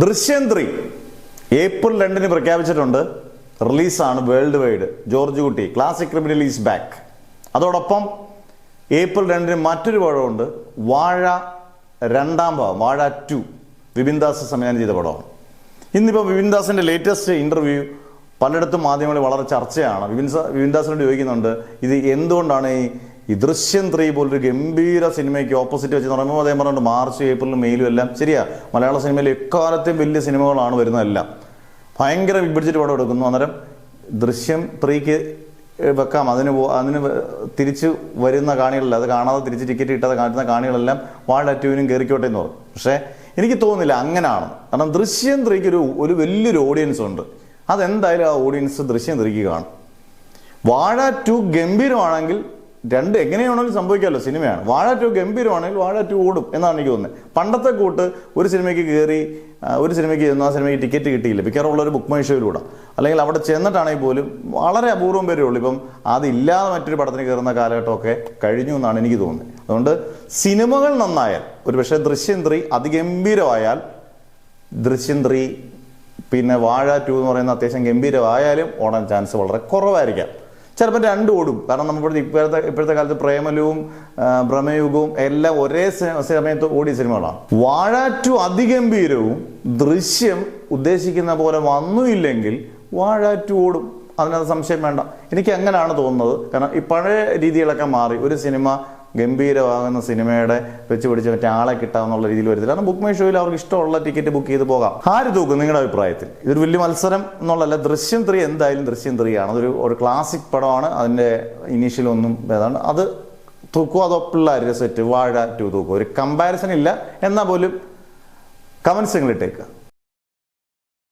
ദൃശ്യം 3 ഏപ്രിൽ 2 പ്രഖ്യാപിച്ചിട്ടുണ്ട്. റിലീസാണ് world wide. George കുട്ടി ക്ലാസിക് ക്രിമിനൽ ഈസ് ബാക്ക്. അതോടൊപ്പം ഏപ്രിൽ 2 മറ്റൊരു പടമുണ്ട്, വാഴ 2ാം ഭാഗം, വാഴ 2, വിപിൻ ദാസ് സംവിധാനം ചെയ്ത പടമാണ്. ഇന്നിപ്പോൾ വിപിൻ ദാസിന്റെ ലേറ്റസ്റ്റ് ഇന്റർവ്യൂ പലയിടത്തും മാധ്യമങ്ങളിൽ വളരെ ചർച്ചയാണ്. വിപിൻ ദാസിനോട് ചോദിക്കുന്നുണ്ട്, ഇത് എന്തുകൊണ്ടാണ് ഈ ദൃശ്യം 3 പോലൊരു ഗംഭീര സിനിമയ്ക്ക് ഓപ്പോസിറ്റ് വെച്ച് പറയുമ്പോൾ അദ്ദേഹം പറഞ്ഞിട്ടുണ്ട് മാർച്ച് ഏപ്രിലും മെയിലും എല്ലാം ശരിയാ, മലയാള സിനിമയിൽ എക്കാലത്തെയും വലിയ സിനിമകളാണ് വരുന്നതെല്ലാം, ഭയങ്കര ബിഗ് ബഡ്ജറ്റ് പടം എടുക്കുന്നു. അന്നേരം ദൃശ്യം 3ക്ക് വെക്കാം, അതിന് തിരിച്ച് വരുന്ന കാണികളല്ല, അത് കാണാതെ തിരിച്ച് ടിക്കറ്റ് കിട്ടാതെ കാട്ടുന്ന കാണികളെല്ലാം വാഴ 2നും കയറിക്കോട്ടെ എന്ന് പറഞ്ഞു. പക്ഷേ എനിക്ക് തോന്നുന്നില്ല അങ്ങനെയാണ്. കാരണം ദൃശ്യം 3ക്ക് ഒരു വലിയൊരു ഓഡിയൻസ് ഉണ്ട്. അതെന്തായാലും ആ ഓഡിയൻസ് ദൃശ്യം 3ക്ക് കാണും. വാഴ 2 ഗംഭീരമാണെങ്കിൽ എങ്ങനെയാണെങ്കിലും സംഭവിക്കാമല്ലോ, സിനിമയാണ്. വാഴ 2 ഗംഭീരമാണെങ്കിൽ വാഴ 2 ഓടും എന്നാണ് എനിക്ക് തോന്നുന്നത്. പണ്ടത്തെ കൂട്ട് ഒരു സിനിമയ്ക്ക് കയറി ഒരു സിനിമയ്ക്ക് ചെന്ന് ആ സിനിമയ്ക്ക് ടിക്കറ്റ് കിട്ടിയില്ല, മിക്കവാറുള്ളൊരു ബുക്ക് മൈ ഷോയിലൂടെ, അല്ലെങ്കിൽ അവിടെ ചെന്നിട്ടാണെങ്കിൽ പോലും വളരെ അപൂർവം പേരേ ഉള്ളൂ. ഇപ്പം അതില്ലാതെ മറ്റൊരു പടത്തിന് കയറുന്ന കാലഘട്ടമൊക്കെ കഴിഞ്ഞു എന്നാണ് എനിക്ക് തോന്നുന്നത്. അതുകൊണ്ട് സിനിമകൾ നന്നായാൽ, ഒരു പക്ഷേ ദൃശ്യം 3 അതിഗംഭീരമായാൽ, ദൃശ്യം 3 പിന്നെ വാഴ 2 എന്ന് പറയുന്ന അത്യാവശ്യം ഗംഭീരമായാലും ഓടാൻ ചാൻസ് വളരെ കുറവായിരിക്കാം. ചിലപ്പോൾ 2 ഓടും. കാരണം നമ്മൾ ഇപ്പോഴത്തെ കാലത്ത് പ്രേമലവും ഭ്രമയുഗവും എല്ലാം ഒരേ സമയത്ത് ഓടിയ സിനിമകളാണ്. വാഴ 2 അതിഗംഭീരവും ദൃശ്യം ഉദ്ദേശിക്കുന്ന പോലെ വന്നുമില്ലെങ്കിൽ വാഴ 2 ഓടും, അതിനകത്ത് സംശയം വേണ്ട. എനിക്ക് അങ്ങനെയാണ് തോന്നുന്നത്. കാരണം ഈ പഴയ രീതികളൊക്കെ മാറി. ഒരു സിനിമ ഗംഭീരമാകുന്ന സിനിമയുടെ വെച്ച് പിടിച്ച് മറ്റേ ആളെ കിട്ടാമെന്നുള്ള രീതിയിൽ വരുത്തില്ല. കാരണം ബുക്ക് മൈ ഷോയിൽ അവർക്ക് ഇഷ്ടമുള്ള ടിക്കറ്റ് ബുക്ക് ചെയ്ത് പോകാം. ആര് തൂക്കും നിങ്ങളുടെ അഭിപ്രായത്തിൽ? ഇതൊരു വലിയ മത്സരം എന്നുള്ളതല്ല. ദൃശ്യം 3 എന്തായാലും ദൃശ്യം 3 ആണ്. ഒരു ക്ലാസിക് പടമാണ്. അതിൻ്റെ ഇനീഷ്യലൊന്നും ഏതാണ് അത് തൂക്കും, അതോ പിള്ളേർ സെറ്റ് വാഴ 2 തൂക്കും? ഒരു കമ്പാരിസൺ ഇല്ല. എന്നാൽ പോലും കമൻസ് നിങ്ങൾ ഇട്ടേക്കുക.